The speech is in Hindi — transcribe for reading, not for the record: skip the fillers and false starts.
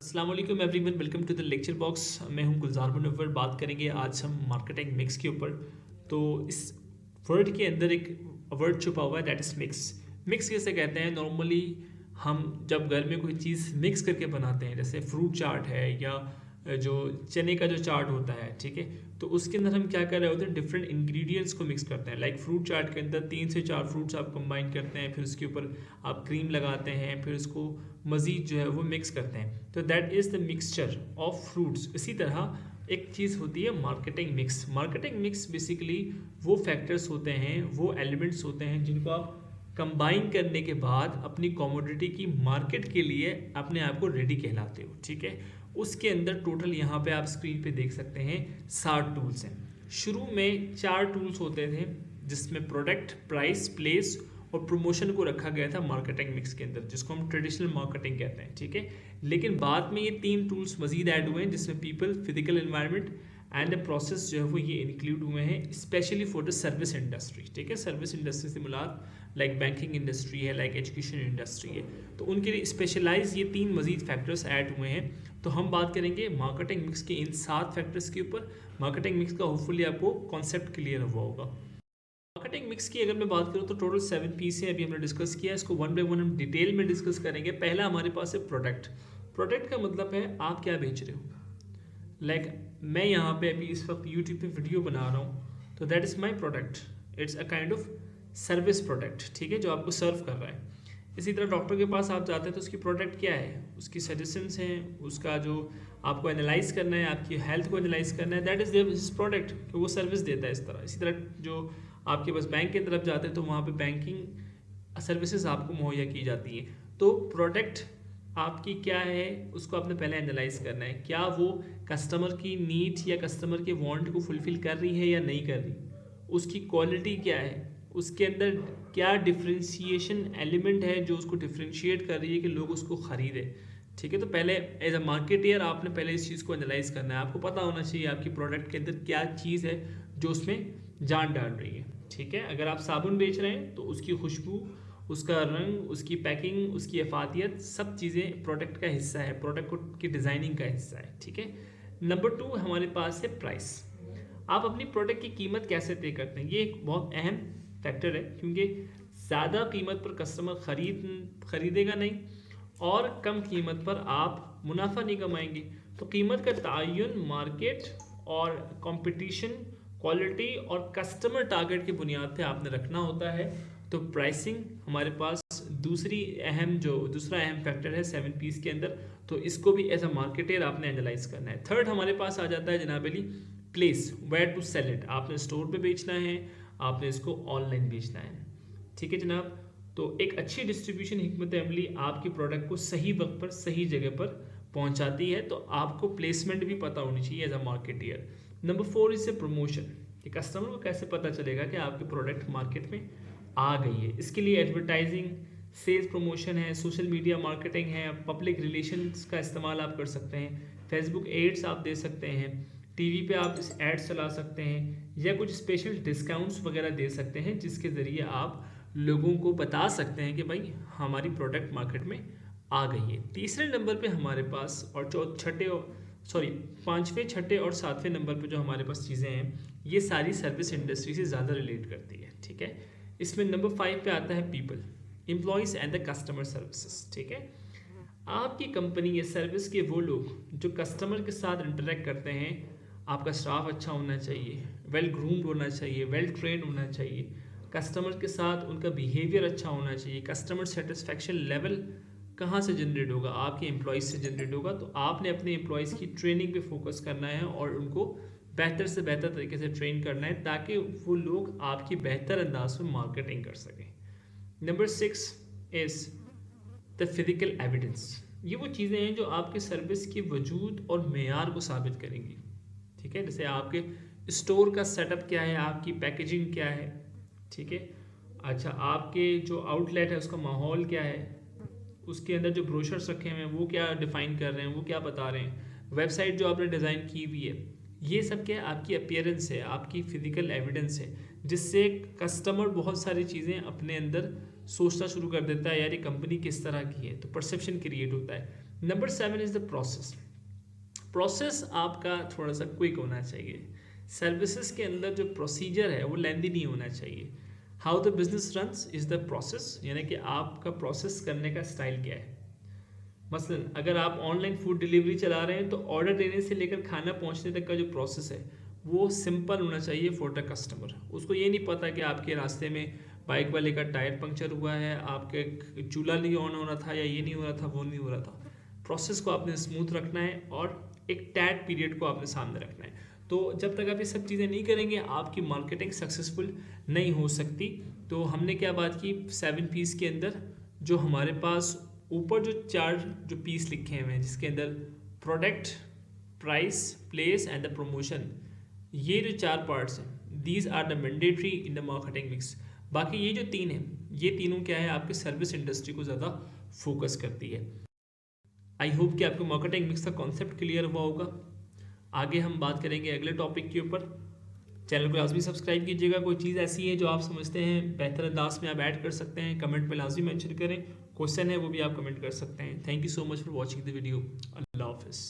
अस्सलाम वालेकुम everyone, welcome to the lecture box. मैं हूं गुलजार मुनव्वर। बात करेंगे आज हम मार्केटिंग मिक्स के ऊपर। तो इस वर्ड के अंदर एक वर्ड छुपा हुआ है, दैट इज़ मिक्स। मिक्स कैसे कहते हैं? नॉर्मली हम जब घर में कोई चीज़ मिक्स करके बनाते हैं, जैसे फ्रूट चाट है या जो चने का जो चाट होता है, ठीक है, तो उसके अंदर हम क्या कर रहे होते हैं, डिफरेंट इंग्रेडिएंट्स को मिक्स करते हैं। लाइक फ्रूट चाट के अंदर 3 से 4 फ्रूट्स आप कंबाइन करते हैं, फिर उसके ऊपर आप क्रीम लगाते हैं, फिर उसको मज़ीद जो है वो मिक्स करते हैं। तो that is the mixture of fruits. इसी तरह एक चीज़ होती है marketing mix. Marketing mix basically वो फैक्टर्स होते हैं, वो एलिमेंट्स होते हैं जिनको आप कंबाइन करने के बाद अपनी कमोडिटी की मार्केट के लिए अपने आप को रेडी कहलाते हो, ठीक है। उसके अंदर टोटल यहाँ पे आप स्क्रीन पे देख सकते हैं 60 टूल्स हैं। शुरू में 4 टूल्स होते थे जिसमें प्रोडक्ट, प्राइस, प्लेस और प्रमोशन को रखा गया था मार्केटिंग मिक्स के अंदर, जिसको हम ट्रेडिशनल मार्केटिंग कहते हैं, ठीक है। लेकिन बाद में ये 3 टूल्स मजीद ऐड हुए हैं जिसमें people, physical environment and the process जो है वो ये इंक्लूड हुए हैं, specially for the service industry, ठीक है। सर्विस इंडस्ट्री से मुराद लाइक बैंकिंग इंडस्ट्री है, लाइक एजुकेशन इंडस्ट्री है, तो उनके लिए स्पेशलाइज ये 3 मजीद फैक्टर्स ऐड हुए हैं। तो हम बात करेंगे मार्केटिंग मिक्स के इन 7 फैक्टर्स के ऊपर। मार्केटिंग मिक्स का होपफुली आपको कॉन्सेप्ट क्लियर हुआ होगा। मार्केटिंग मिक्स की अगर मैं बात करूँ तो टोटल 7 पीस है, अभी हमने डिस्कस किया। इसको वन बाय वन हम डिटेल में डिस्कस करेंगे। पहला हमारे पास है प्रोडक्ट। प्रोडक्ट का मतलब है आप क्या बेच रहे हो। लाइक मैं यहाँ पे अभी इस वक्त यूट्यूब पे वीडियो बना रहा हूँ, तो that is my product. It's a kind of service product, ठीक है, जो आपको सर्व कर रहा है। इसी तरह डॉक्टर के पास आप जाते हैं तो उसकी प्रोडक्ट क्या है, उसकी सजेशंस हैं, उसका जो आपको एनालाइज करना है, आपकी हेल्थ को एनालाइज करना है, दैट इज़ दिस प्रोडक्ट, कि वो सर्विस देता है इस तरह। इसी तरह जो आपके पास बैंक की तरफ जाते हैं तो वहाँ पे बैंकिंग सर्विसेज आपको मुहैया की जाती हैं। तो प्रोडक्ट आपकी क्या है, उसको आपने पहले एनालाइज करना है, क्या वो कस्टमर की नीड या कस्टमर के वांट को फुलफिल कर रही है या नहीं कर रही, उसकी क्वालिटी क्या है, उसके अंदर क्या डिफ्रेंशिएशन एलिमेंट है जो उसको डिफ्रेंशिएट कर रही है कि लोग उसको ख़रीदें, ठीक है। तो पहले एज अ मार्केटियर आपने पहले इस चीज़ को एनालाइज करना है। आपको पता होना चाहिए आपकी प्रोडक्ट के अंदर क्या चीज़ है जो उसमें जान डाल रही है, ठीक है। अगर आप साबुन बेच रहे हैं तो उसकी खुशबू, उसका रंग, उसकी पैकिंग, उसकी अफादियत, सब चीज़ें प्रोडक्ट का हिस्सा है, प्रोडक्ट की डिज़ाइनिंग का हिस्सा है, ठीक है। नंबर 2 हमारे पास है प्राइस। आप अपनी प्रोडक्ट की कीमत कैसे तय करते हैं, ये एक बहुत अहम फैक्टर है, क्योंकि ज़्यादा कीमत पर कस्टमर खरीदेगा नहीं और कम कीमत पर आप मुनाफा नहीं कमाएंगे। तो कीमत का तयन मार्केट और कंपटीशन, क्वालिटी और कस्टमर टारगेट की बुनियाद पे आपने रखना होता है। तो प्राइसिंग हमारे पास दूसरा अहम फैक्टर है 7 पीस के अंदर। तो इसको भी एज अ मार्केटर आपने एनालाइज करना है। थर्ड हमारे पास आ जाता है जनाब अली place, where to sell it. आपने स्टोर पे बेचना है, आपने इसको ऑनलाइन बेचना है, ठीक है जनाब। तो एक अच्छी डिस्ट्रीब्यूशन हिकमत अमली आपकी प्रोडक्ट को सही वक्त पर सही जगह पर पहुंचाती है। तो आपको प्लेसमेंट भी पता होनी चाहिए as a marketer. Number 4 is promotion, कि कस्टमर को कैसे पता चलेगा कि आपकी प्रोडक्ट मार्केट में आ गई है। इसके लिए एडवर्टाइजिंग, सेल्स प्रमोशन है, सोशल मीडिया मार्केटिंग है, पब्लिक रिलेशंस का इस्तेमाल आप कर सकते हैं, फेसबुक एड्स आप दे सकते हैं, टीवी पे आप एड्स चला सकते हैं, या कुछ स्पेशल डिस्काउंट्स वगैरह दे सकते हैं जिसके ज़रिए आप लोगों को बता सकते हैं कि भाई हमारी प्रोडक्ट मार्केट में आ गई है। तीसरे नंबर पे हमारे पास और पाँचवें, छठे और सातवें नंबर पे जो हमारे पास चीज़ें हैं, ये सारी सर्विस इंडस्ट्री से ज़्यादा रिलेट करती है, ठीक है। इसमें नंबर 5 पे आता है people, employees and the customer services, ठीक है। आपकी कंपनी या सर्विस के वो लोग जो कस्टमर के साथ इंटरेक्ट करते हैं, आपका स्टाफ अच्छा होना चाहिए, वेल ग्रूम्ड होना चाहिए, वेल ट्रेन होना चाहिए, कस्टमर के साथ उनका बिहेवियर अच्छा होना चाहिए। कस्टमर सेटिस्फेक्शन लेवल कहाँ से जनरेट होगा, आपके एम्प्लॉयज़ से जनरेट होगा। तो आपने अपने एम्प्लॉयज़ की ट्रेनिंग पे फोकस करना है और उनको बेहतर से बेहतर तरीके से ट्रेन करना है ताकि वो लोग आपकी बेहतर अंदाज में मार्केटिंग कर सकें। Number 6 is the physical evidence. ये वो चीज़ें हैं जो आपके सर्विस के वजूद और मेयार को साबित करेंगी, ठीक है। जैसे आपके स्टोर का सेटअप क्या है, आपकी पैकेजिंग क्या है, ठीक है। अच्छा, आपके जो आउटलेट है उसका माहौल क्या है, उसके अंदर जो ब्रोशर्स रखे हुए हैं वो क्या डिफाइन कर रहे हैं, वो क्या बता रहे हैं, वेबसाइट जो आपने डिज़ाइन की हुई है, ये सब क्या है, आपकी अपीयरेंस है, आपकी फिजिकल एविडेंस है, जिससे कस्टमर बहुत सारी चीज़ें अपने अंदर सोचना शुरू कर देता है, यार ये कंपनी किस तरह की है, तो परसेप्शन क्रिएट होता है। Number 7 is the process. Process आपका थोड़ा सा क्विक होना चाहिए। सर्विसेज के अंदर जो प्रोसीजर है वो लेंदी नहीं होना चाहिए। How the business runs is the process, यानी कि आपका प्रोसेस करने का स्टाइल क्या है। मसलन अगर आप ऑनलाइन फूड डिलीवरी चला रहे हैं तो ऑर्डर देने से लेकर खाना पहुंचने तक का जो प्रोसेस है वो सिंपल होना चाहिए फॉर द कस्टमर। उसको ये नहीं पता कि आपके रास्ते में बाइक वाले का टायर पंक्चर हुआ है, आपके चूल्हा नहीं ऑन हो रहा था, या ये नहीं हो रहा था, वो नहीं हो रहा था। प्रोसेस को आपने स्मूथ रखना है और एक टैग पीरियड को आपने सामने रखना है। तो जब तक आप ये सब चीज़ें नहीं करेंगे आपकी मार्केटिंग सक्सेसफुल नहीं हो सकती। तो हमने क्या बात की 7 पीस के अंदर, जो हमारे पास ऊपर जो 4 जो पीस लिखे हुए हैं जिसके अंदर product, price, place and the promotion, ये जो 4 पार्ट्स हैं these are the mandatory in the marketing mix. बाकी ये जो 3 हैं, ये तीनों क्या है, आपके सर्विस इंडस्ट्री को ज़्यादा फोकस करती है। आई होप कि आपको मार्केटिंग मिक्स का कॉन्सेप्ट क्लियर हुआ होगा। आगे हम बात करेंगे अगले टॉपिक के ऊपर। चैनल को लाजमी सब्सक्राइब कीजिएगा। कोई चीज़ ऐसी है जो आप समझते हैं बेहतर अंदाज में आप ऐड कर सकते हैं, कमेंट में लाजमी मेंशन करें। क्वेश्चन है वो भी आप कमेंट कर सकते हैं। Thank you so much for watching the video. Allah हाफिज़।